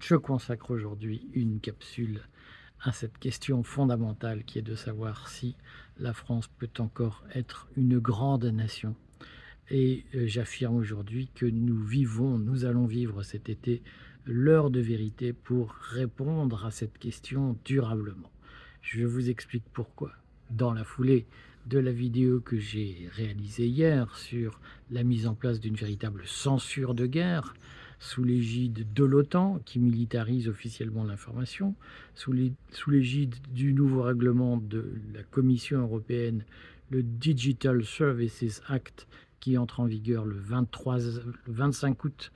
Je consacre aujourd'hui une capsule à cette question fondamentale qui est de savoir si la France peut encore être une grande nation. Et j'affirme aujourd'hui que nous allons vivre cet été l'heure de vérité pour répondre à cette question durablement. Je vous explique pourquoi. Dans la foulée de la vidéo que j'ai réalisée hier sur la mise en place d'une véritable censure de guerre sous l'égide de l'OTAN, qui militarise officiellement l'information, sous l'égide du nouveau règlement de la Commission européenne, le Digital Services Act, qui entre en vigueur le 25 août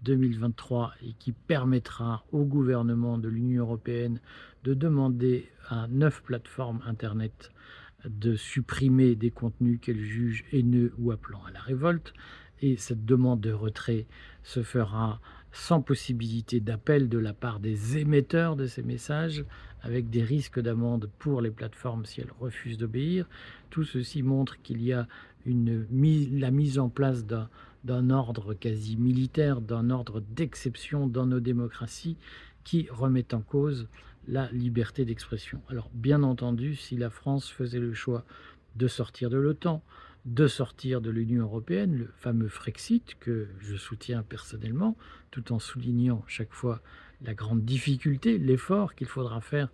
2023 et qui permettra au gouvernement de l'Union européenne de demander à 9 plateformes Internet de supprimer des contenus qu'elle juge haineux ou appelant à la révolte. Et cette demande de retrait se fera sans possibilité d'appel de la part des émetteurs de ces messages, avec des risques d'amende pour les plateformes si elles refusent d'obéir. Tout ceci montre qu'il y a la mise en place d'un ordre quasi militaire, d'un ordre d'exception dans nos démocraties qui remet en cause la liberté d'expression. Alors bien entendu, si la France faisait le choix de sortir de l'OTAN, de sortir de l'Union européenne, le fameux Frexit que je soutiens personnellement, tout en soulignant chaque fois la grande difficulté, l'effort qu'il faudra faire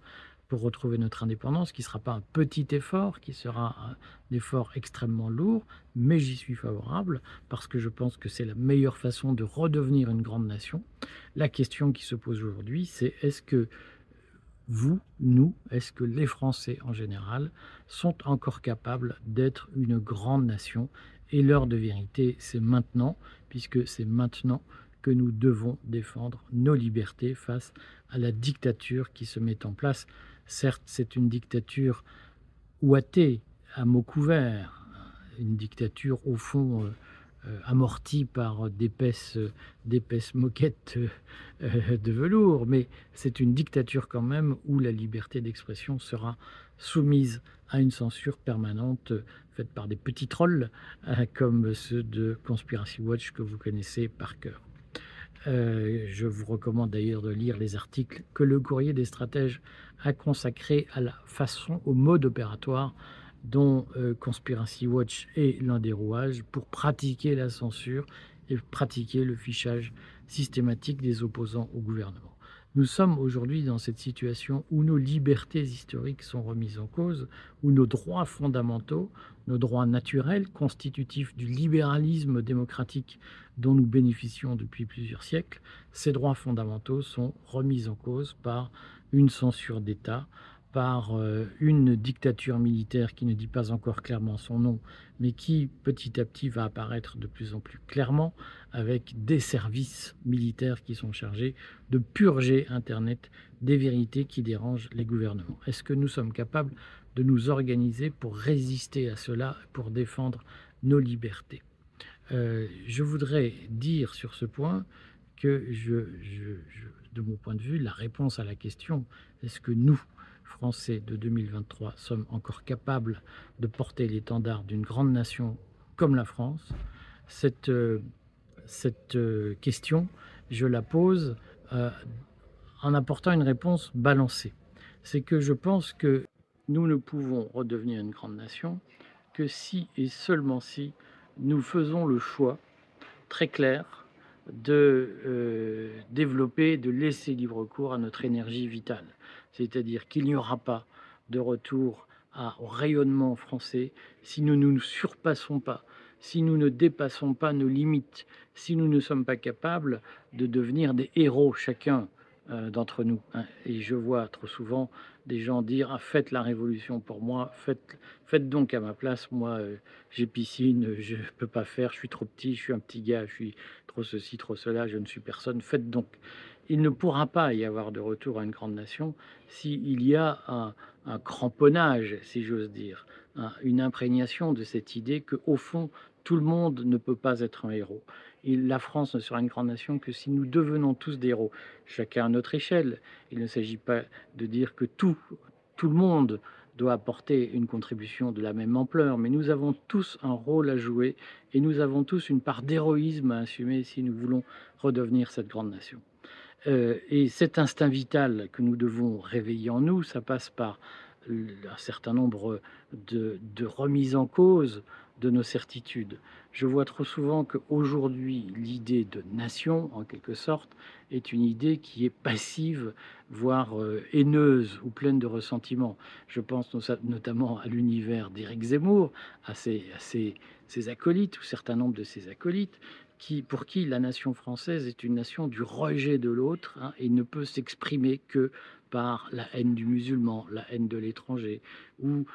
pour retrouver notre indépendance, qui ne sera pas un petit effort, qui sera un effort extrêmement lourd, mais j'y suis favorable parce que je pense que c'est la meilleure façon de redevenir une grande nation. La question qui se pose aujourd'hui, c'est est-ce que vous, nous, est-ce que les Français en général sont encore capables d'être une grande nation? Et l'heure de vérité, c'est maintenant, puisque c'est maintenant que nous devons défendre nos libertés face à la dictature qui se met en place. Certes, c'est une dictature ouatée, à mots couverts, une dictature au fond amortie par d'épaisses moquettes de velours, mais c'est une dictature quand même où la liberté d'expression sera soumise à une censure permanente faite par des petits trolls comme ceux de Conspiracy Watch que vous connaissez par cœur. Je vous recommande d'ailleurs de lire les articles que le Courrier des stratèges a consacrés à la façon, au mode opératoire dont Conspiracy Watch est l'un des rouages pour pratiquer la censure et pratiquer le fichage systématique des opposants au gouvernement. Nous sommes aujourd'hui dans cette situation où nos libertés historiques sont remises en cause, où nos droits fondamentaux, nos droits naturels constitutifs du libéralisme démocratique dont nous bénéficions depuis plusieurs siècles, ces droits fondamentaux sont remis en cause par une censure d'État, par une dictature militaire qui ne dit pas encore clairement son nom, mais qui petit à petit va apparaître de plus en plus clairement avec des services militaires qui sont chargés de purger Internet des vérités qui dérangent les gouvernements. Est-ce que nous sommes capables de nous organiser pour résister à cela, pour défendre nos libertés? Je voudrais dire sur ce point que de mon point de vue, la réponse à la question: «Est-ce que nous, Français de 2023, sommes encore capables de porter l'étendard d'une grande nation comme la France?» Cette, question, je la pose, heu, en apportant une réponse balancée. C'est que je pense que nous ne pouvons redevenir une grande nation que si et seulement si nous faisons le choix très clair de développer, de laisser libre cours à notre énergie vitale. C'est-à-dire qu'il n'y aura pas de retour au rayonnement français si nous ne nous surpassons pas, si nous ne dépassons pas nos limites, si nous ne sommes pas capables de devenir des héros chacun d'entre nous, hein. Et je vois trop souvent des gens dire: «Ah, faites la révolution pour moi, faites donc à ma place, moi j'ai piscine, je ne peux pas faire, je suis trop petit, je suis un petit gars, je suis trop ceci, trop cela, je ne suis personne, faites donc.» Il ne pourra pas y avoir de retour à une grande nation s'il y a un cramponnage, si j'ose dire, une imprégnation de cette idée qu'au fond, tout le monde ne peut pas être un héros. Et la France ne sera une grande nation que si nous devenons tous des héros, chacun à notre échelle. Il ne s'agit pas de dire que tout le monde doit apporter une contribution de la même ampleur, mais nous avons tous un rôle à jouer et nous avons tous une part d'héroïsme à assumer si nous voulons redevenir cette grande nation. Et cet instinct vital que nous devons réveiller en nous, ça passe par un certain nombre de remises en cause de nos certitudes. Je vois trop souvent qu'aujourd'hui, l'idée de nation, en quelque sorte, est une idée qui est passive, voire haineuse ou pleine de ressentiment. Je pense notamment à l'univers d'Éric Zemmour, ses acolytes, ou certains nombres de ses acolytes, pour qui la nation française est une nation du rejet de l'autre, hein, et ne peut s'exprimer que par la haine du musulman, la haine de l'étranger, ou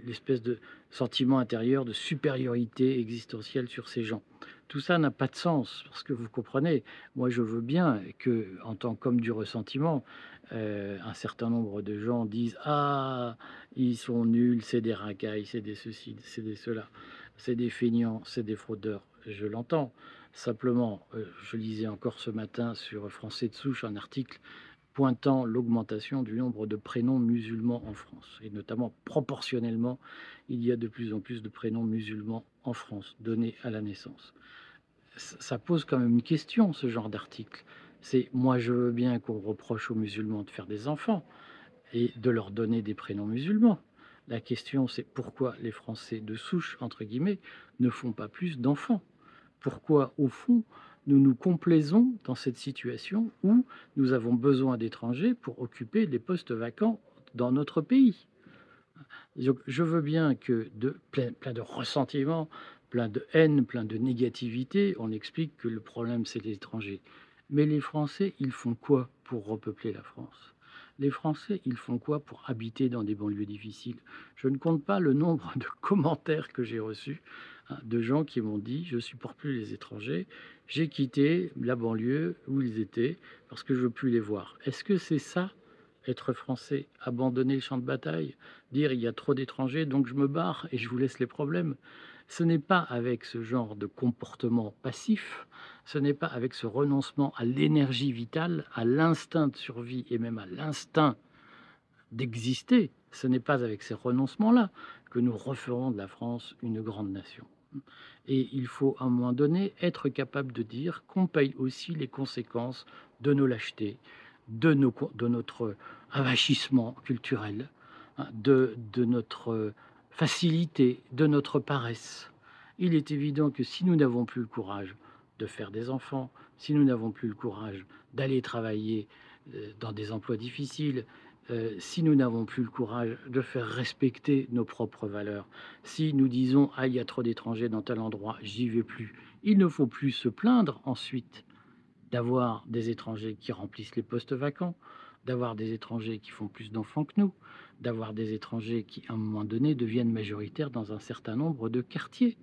l'espèce de sentiment intérieur de supériorité existentielle sur ces gens. Tout ça n'a pas de sens, parce que vous comprenez, moi je veux bien que, en tant qu'homme du ressentiment, un certain nombre de gens disent: «Ah, ils sont nuls, c'est des racailles, c'est des ceci, c'est des cela, c'est des feignants, c'est des fraudeurs». Je l'entends. Simplement, je lisais encore ce matin sur Français de souche un article pointant l'augmentation du nombre de prénoms musulmans en France, et notamment proportionnellement, il y a de plus en plus de prénoms musulmans en France donnés à la naissance. Ça pose quand même une question, ce genre d'article. C'est, moi je veux bien qu'on reproche aux musulmans de faire des enfants et de leur donner des prénoms musulmans. La question, c'est pourquoi les Français de souche, entre guillemets, ne font pas plus d'enfants? Pourquoi, au fond, nous nous complaisons dans cette situation où nous avons besoin d'étrangers pour occuper les postes vacants dans notre pays? Donc, je veux bien que, plein de ressentiment, plein de haine, plein de négativité, on explique que le problème, c'est l'étranger. Mais les Français, ils font quoi pour repeupler la France? Les Français, ils font quoi pour habiter dans des banlieues difficiles? Je ne compte pas le nombre de commentaires que j'ai reçus, hein, de gens qui m'ont dit: «Je supporte plus les étrangers, j'ai quitté la banlieue où ils étaient parce que je veux plus les voir». Est-ce que c'est ça, être français? Abandonner le champ de bataille? Dire: «Il y a trop d'étrangers, donc je me barre et je vous laisse les problèmes»? Ce n'est pas avec ce genre de comportement passif, ce n'est pas avec ce renoncement à l'énergie vitale, à l'instinct de survie et même à l'instinct d'exister, ce n'est pas avec ces renoncements-là que nous referons de la France une grande nation. Et il faut, à un moment donné, être capable de dire qu'on paye aussi les conséquences de nos lâchetés, de notre avachissement culturel, hein, de notre facilité, de notre paresse. Il est évident que si nous n'avons plus le courage de faire des enfants, si nous n'avons plus le courage d'aller travailler dans des emplois difficiles, si nous n'avons plus le courage de faire respecter nos propres valeurs, si nous disons: «Ah, il y a trop d'étrangers dans tel endroit, j'y vais plus», il ne faut plus se plaindre ensuite d'avoir des étrangers qui remplissent les postes vacants, d'avoir des étrangers qui font plus d'enfants que nous, d'avoir des étrangers qui, à un moment donné, deviennent majoritaires dans un certain nombre de quartiers.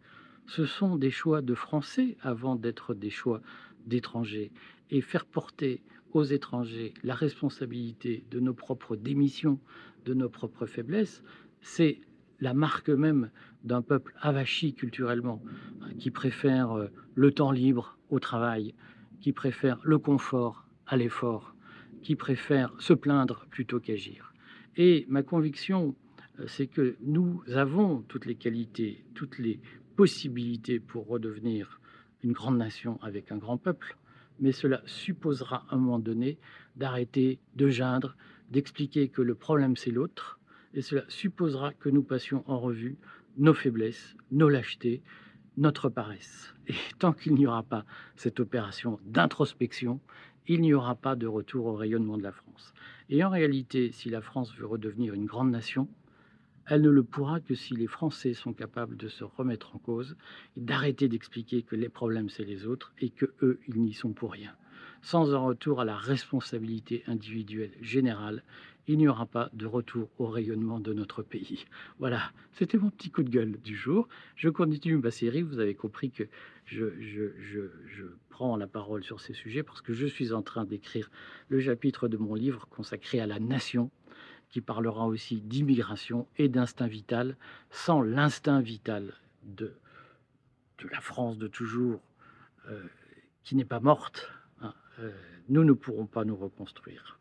Ce sont des choix de Français avant d'être des choix d'étrangers. Et faire porter aux étrangers la responsabilité de nos propres démissions, de nos propres faiblesses, c'est la marque même d'un peuple avachi culturellement, hein, qui préfère le temps libre au travail, qui préfère le confort à l'effort, qui préfère se plaindre plutôt qu'agir. Et ma conviction, c'est que nous avons toutes les qualités, toutes les possibilités pour redevenir une grande nation avec un grand peuple, mais cela supposera à un moment donné d'arrêter de geindre, d'expliquer que le problème c'est l'autre, et cela supposera que nous passions en revue nos faiblesses, nos lâchetés, notre paresse. Et tant qu'il n'y aura pas cette opération d'introspection, il n'y aura pas de retour au rayonnement de la France. Et en réalité, si la France veut redevenir une grande nation, elle ne le pourra que si les Français sont capables de se remettre en cause et d'arrêter d'expliquer que les problèmes, c'est les autres et que eux, ils n'y sont pour rien. Sans un retour à la responsabilité individuelle générale, il n'y aura pas de retour au rayonnement de notre pays. Voilà, c'était mon petit coup de gueule du jour. Je continue ma série. Vous avez compris que je prends la parole sur ces sujets parce que je suis en train d'écrire le chapitre de mon livre consacré à la nation, qui parlera aussi d'immigration et d'instinct vital. Sans l'instinct vital de, de la France de toujours, euh, qui n'est pas morte, hein, nous ne pourrons pas nous reconstruire.